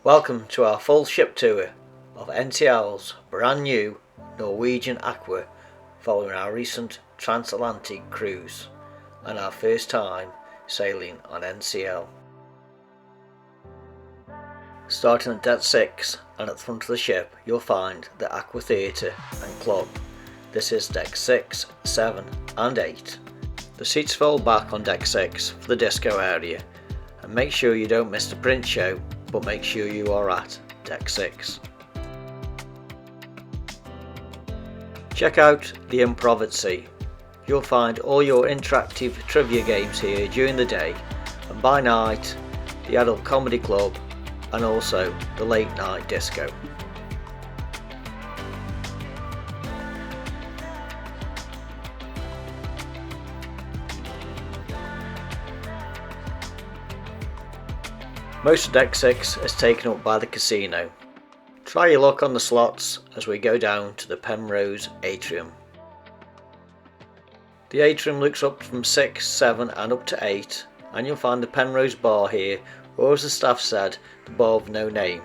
Welcome to our full ship tour of NCL's brand new Norwegian Aqua following our recent transatlantic cruise and our first time sailing on NCL. Starting at deck 6 and at the front of the ship you'll find the Aqua Theatre and Club. This is deck 6, 7 and 8. The seats fold back on deck 6 for the disco area, and make sure you don't miss the print show, but make sure you are at deck 6. Check out the Improv at Sea. You'll find all your interactive trivia games here during the day, and by night the adult comedy club and also the late night disco. Most of deck 6 is taken up by the casino. Try your luck on the slots as we go down to the Penrose atrium. The atrium looks up from 6, 7 and up to 8, and you'll find the Penrose bar here, or as the staff said, the bar of no name.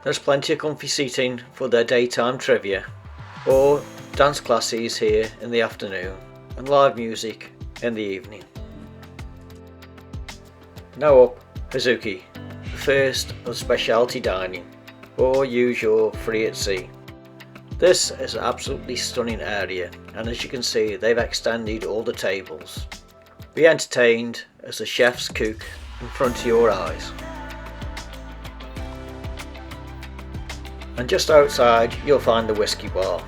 There's plenty of comfy seating for their daytime trivia, or dance classes here in the afternoon, and live music in the evening. Now up Hazuki, the first of specialty dining, or use your free at sea. This is an absolutely stunning area, and as you can see they've extended all the tables. Be entertained as the chefs cook in front of your eyes. And just outside you'll find the whiskey bar,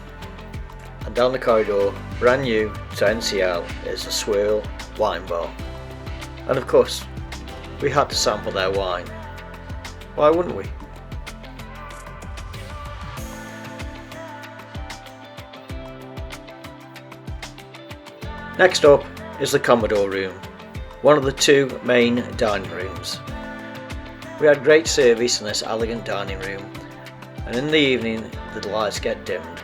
and down the corridor, brand new to NCL, is the Swirl wine bar. And of course we had to sample their wine. Why wouldn't we? Next up is the Commodore room, one of the two main dining rooms. We had great service in this elegant dining room, and in the evening the lights get dimmed.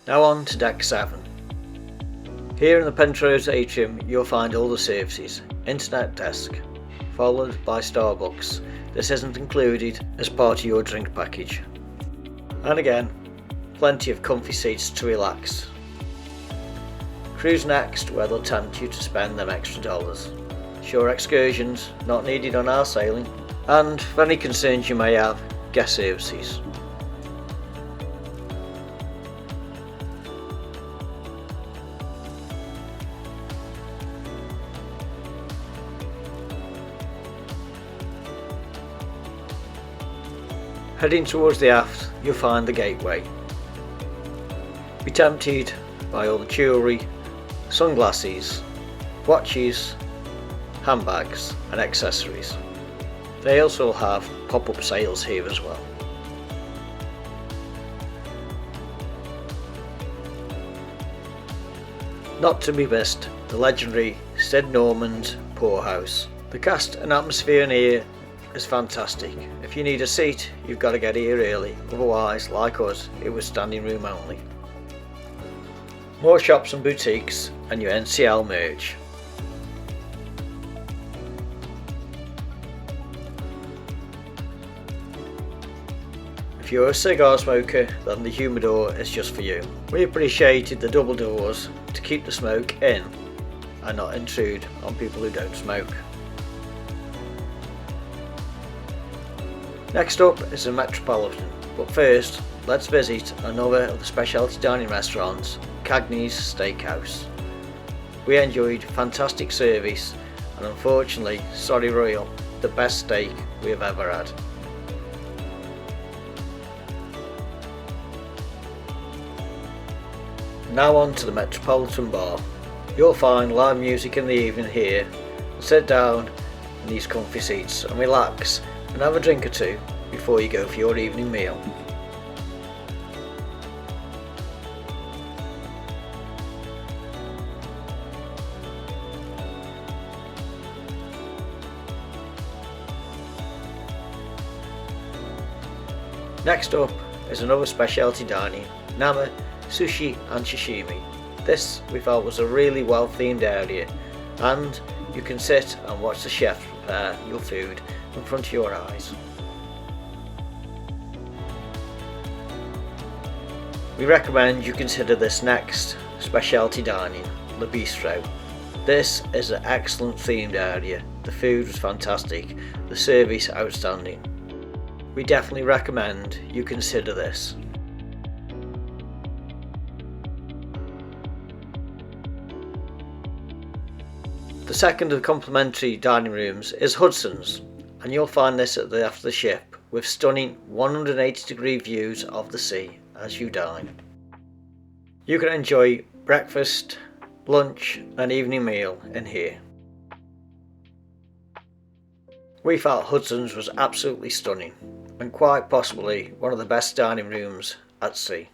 Now on to deck 7. Here in the Penrose atrium you'll find all the services, internet desk, followed by Starbucks. This isn't included as part of your drink package. And again, plenty of comfy seats to relax. Cruise next, where they'll tempt you to spend them extra dollars. Shore excursions not needed on our sailing, and for any concerns you may have, guest services. Heading towards the aft, you'll find the gateway. Be tempted by all the jewellery, sunglasses, watches, handbags and accessories. They also have pop-up sales here as well. Not to be missed, the legendary Sid Norman's Poorhouse. The cast and atmosphere in here is fantastic. If you need a seat, you've got to get here early, otherwise, like us, it was standing room only. More shops and boutiques and your NCL merch. If you're a cigar smoker, then the humidor is just for you. We appreciated the double doors to keep the smoke in and not intrude on people who don't smoke. Next up is the Metropolitan, but first let's visit another of the specialty dining restaurants, Cagney's Steakhouse. We enjoyed fantastic service and unfortunately, sorry Royal, the best steak we have ever had. Now on to the Metropolitan Bar. You'll find live music in the evening here. Sit down in these comfy seats and relax and have a drink or two before you go for your evening meal. Next up is another specialty dining, Nama, sushi and sashimi. This we felt was a really well themed area, and you can sit and watch the chefs prepare your food in front of your eyes. We recommend you consider this next specialty dining, Le Bistro. This is an excellent themed area, the food was fantastic, the service outstanding. We definitely recommend you consider this. The second of the complimentary dining rooms is Hudson's, and you'll find this after the ship with stunning 180-degree views of the sea as you dine. You can enjoy breakfast, lunch and evening meal in here. We felt Hudson's was absolutely stunning and quite possibly one of the best dining rooms at sea.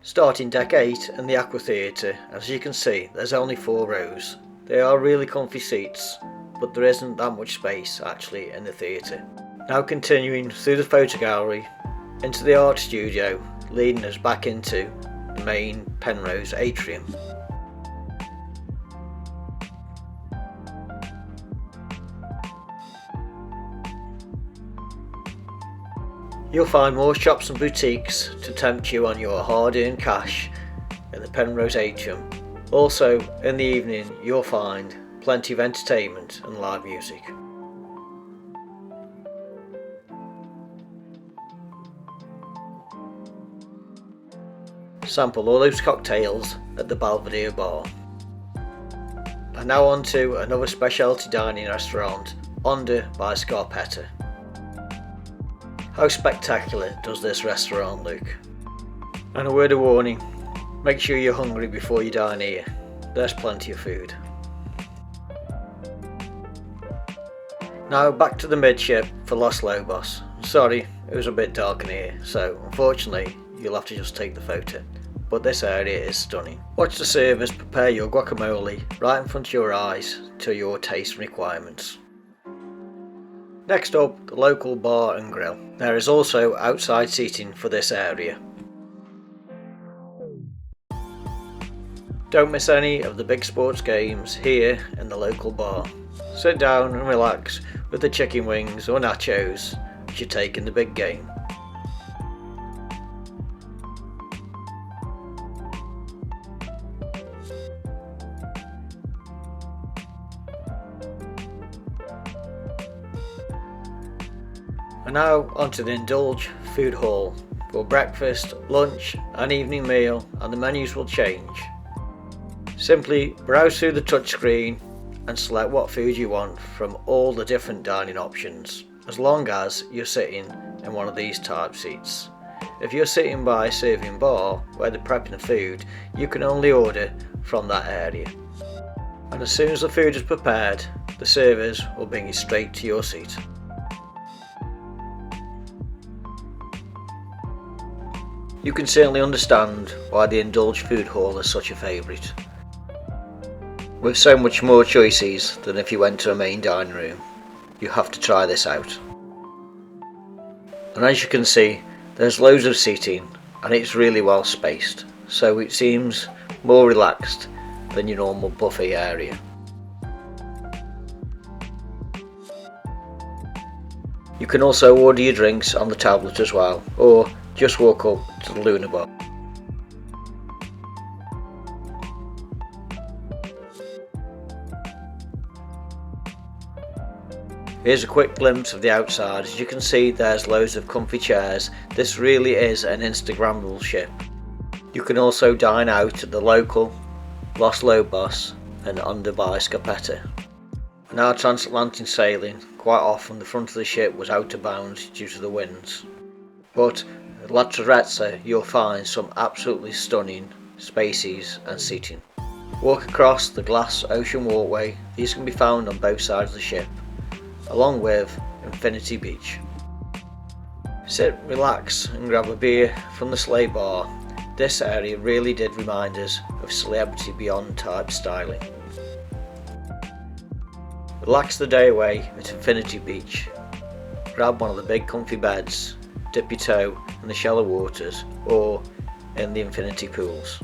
Starting deck 8 in the Aqua Theatre, as you can see there's only 4 rows. They are really comfy seats, but there isn't that much space actually in the theatre. Now continuing through the photo gallery into the art studio, leading us back into the main Penrose atrium. You'll find more shops and boutiques to tempt you on your hard-earned cash in the Penrose atrium. Also in the evening you'll find plenty of entertainment and live music. Sample all those cocktails at the Belvedere bar. And now on to another specialty dining restaurant, Onda by Scarpetta. How spectacular does this restaurant look? And a word of warning, make sure you're hungry before you dine here, there's plenty of food. Now back to the midship for Los Lobos. Sorry, it was a bit dark in here, so unfortunately you'll have to just take the photo. But this area is stunning. Watch the servers prepare your guacamole right in front of your eyes to your taste and requirements. Next up, the local bar and grill. There is also outside seating for this area. Don't miss any of the big sports games here in the local bar. Sit down and relax with the chicken wings or nachos as you take in the big game. And now onto the Indulge food hall for breakfast, lunch and evening meal, and the menus will change. Simply browse through the touchscreen and select what food you want from all the different dining options, as long as you're sitting in one of these type seats. If you're sitting by a serving bar where they're prepping the food, you can only order from that area. And as soon as the food is prepared, the servers will bring it straight to your seat. You can certainly understand why the Indulge food hall is such a favourite. With so much more choices than if you went to a main dining room, you have to try this out. And as you can see, there's loads of seating and it's really well spaced, so it seems more relaxed than your normal buffet area. You can also order your drinks on the tablet as well, or just walk up to the Luna Bar. Here's a quick glimpse of the outside. As you can see, there's loads of comfy chairs. This really is an Instagrammable ship. You can also dine out at the local Los Lobos and Onda by Scarpetta. In our transatlantic sailing, quite often the front of the ship was out of bounds due to the winds. But at La Terrazza you'll find some absolutely stunning spaces and seating. Walk across the glass ocean walkway. These can be found on both sides of the ship, along with Infinity Beach. Sit, relax and grab a beer from the sleigh bar. This area really did remind us of Celebrity Beyond type styling. Relax the day away at Infinity Beach. Grab one of the big comfy beds, dip your toe in the shallow waters, or in the infinity pools.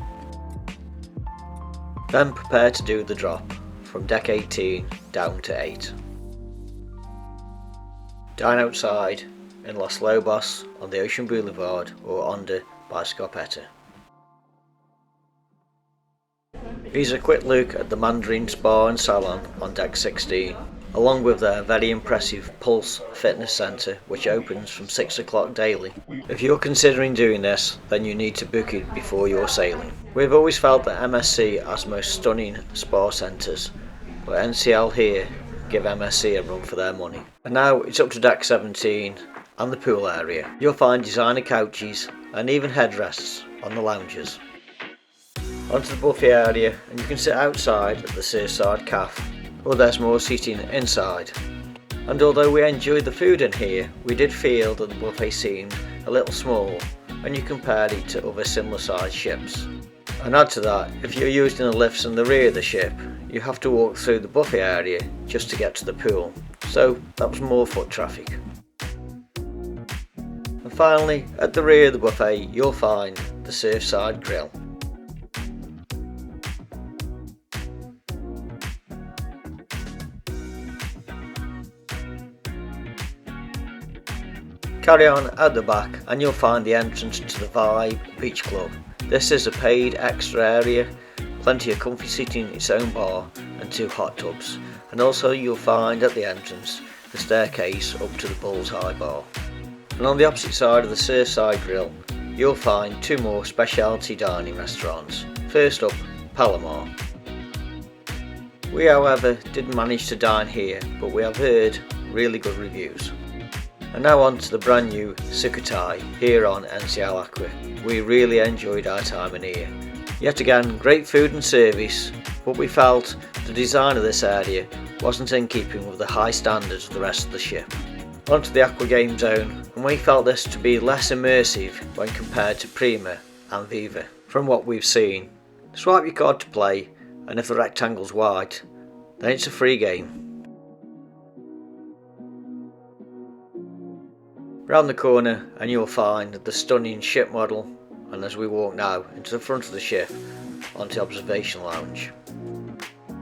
Then prepare to do the drop from deck 18 down to 8. Dine outside in Los Lobos on the Ocean Boulevard or Onda by Scarpetta. Here's a quick look at the Mandarin Spa and Salon on deck 16, along with their very impressive Pulse Fitness Centre, which opens from 6 o'clock daily. If you're considering doing this, then you need to book it before you're sailing. We've always felt that MSC has most stunning spa centres, but NCL here give MSC a run for their money. And now it's up to deck 17 and the pool area. You'll find designer couches and even headrests on the lounges. Onto the buffet area, and you can sit outside at the Surfside Cafe, or there's more seating inside. And although we enjoyed the food in here, we did feel that the buffet seemed a little small when you compared it to other similar sized ships. And add to that, if you're using the lifts in the rear of the ship, you have to walk through the buffet area just to get to the pool, so that was more foot traffic. And finally, at the rear of the buffet you'll find the Surfside Grill. Carry on at the back and you'll find the entrance to the Vibe Beach Club. This is a paid extra area, plenty of comfy seating, its own bar and 2 hot tubs, and also you'll find at the entrance the staircase up to the Bullseye Bar. And on the opposite side of the Surfside Grill you'll find 2 more specialty dining restaurants. First up, Palomar. We however didn't manage to dine here, but we have heard really good reviews. And now on to the brand new Sukhothai here on NCL Aqua. We really enjoyed our time in here. Yet again, great food and service, but we felt the design of this area wasn't in keeping with the high standards of the rest of the ship. Onto the Aqua Game Zone, and we felt this to be less immersive when compared to Prima and Viva. From what we've seen, swipe your card to play, and if the rectangle's white, then it's a free game. Round the corner and you'll find the stunning ship model, and as we walk now into the front of the ship onto the observation lounge.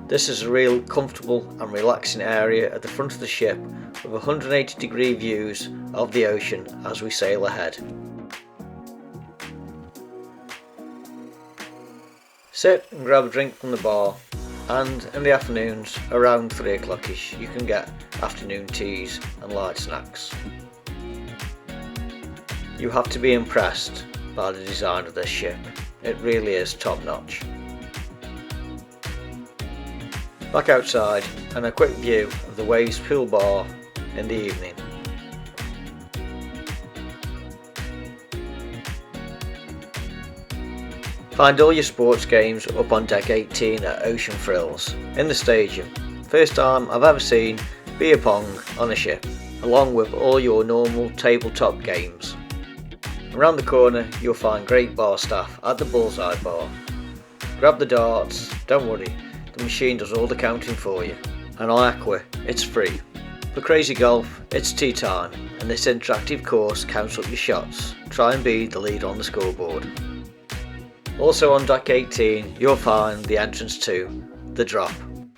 This is a real comfortable and relaxing area at the front of the ship with 180-degree views of the ocean as we sail ahead. Sit and grab a drink from the bar, and in the afternoons around 3 o'clockish you can get afternoon teas and light snacks. You have to be impressed by the design of this ship. It really is top notch. Back outside and a quick view of the Waves pool bar in the evening. Find all your sports games up on deck 18 at Ocean Frills in the stadium. First time I've ever seen beer pong on a ship, along with all your normal tabletop games. Around the corner you'll find great bar staff at the Bullseye Bar. Grab the darts, don't worry, the machine does all the counting for you. And on Aqua, it's free. For crazy golf, it's tea time, and this interactive course counts up your shots. Try and be the lead on the scoreboard. Also on deck 18 you'll find the entrance to the drop.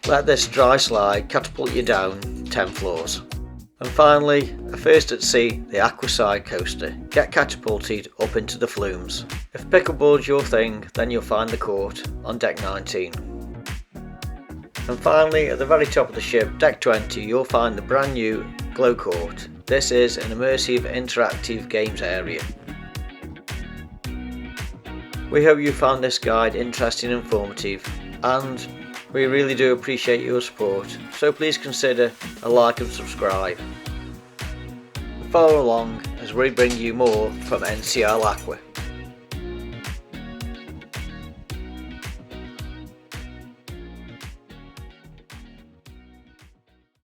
Let this dry slide catapult you down 10 floors. And finally, a first at sea, the Aqua Side Coaster. Get catapulted up into the flumes. If pickleball's your thing, then you'll find the court on deck 19. And finally, at the very top of the ship, deck 20, you'll find the brand new Glow Court. This is an immersive interactive games area. We hope you found this guide interesting and informative, and we really do appreciate your support, so please consider a like and subscribe. Follow along as we bring you more from NCL Aqua.